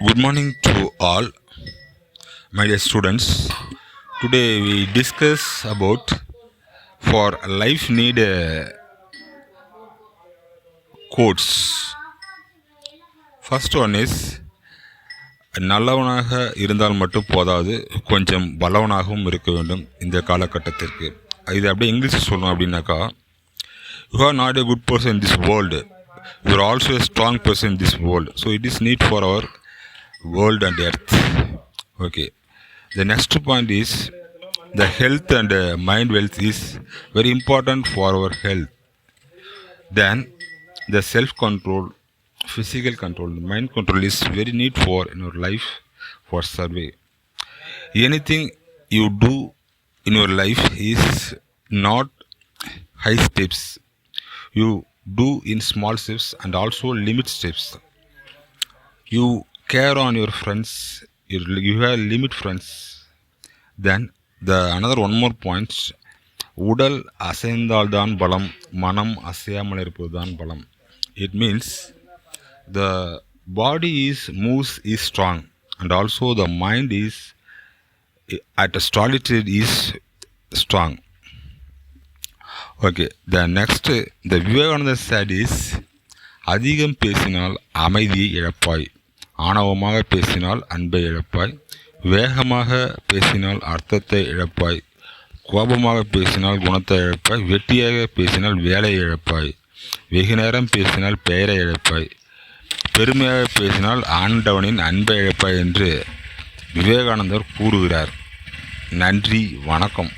Good morning to all, my dear students. Today we discuss about for life need quotes. First one is நல்லவனாக இருந்தால் மட்டும் போதாது, கொஞ்சம் பலவனாகவும் இருக்க வேண்டும் இந்த காலகட்டத்திற்கு. இது அப்படியே இங்கிலீஷ் சொல்லணும் அப்படின்னாக்கா, you are not a good person in this world, you are also a strong person in this world, so it is need for our world and earth. Okay, the next point is the health and mind wealth is very important for our health. Then the self control, physical control, mind control is very need for in your life for survey. Anything you do in your life is not high steps, you do in small steps and also limit steps. You care on your friends, you have limit friends. Then the another one more point, உடல் அசைந்தால்தான் பலம், மனம் அசையாமல் இருப்பதுதான் பலம். It means the body is moves is strong and also the mind is at a solitude is strong. Okay, the next the Vivekananda said is, அதிகம் பேசினால் அமைதியை இழப்பாய், ஆணவமாக பேசினால் அன்பை இழப்பாய், வேகமாக பேசினால் அர்த்தத்தை இழப்பாய், கோபமாக பேசினால் குணத்தை இழப்பாய், வெட்டியாக பேசினால் வேலையை இழப்பாய், வெகு நேரம் பேசினால் பெயரை இழப்பாய், பெருமையாக பேசினால் ஆண்டவனின் அன்பை இழப்பாய் என்று விவேகானந்தர் கூறுகிறார். நன்றி, வணக்கம்.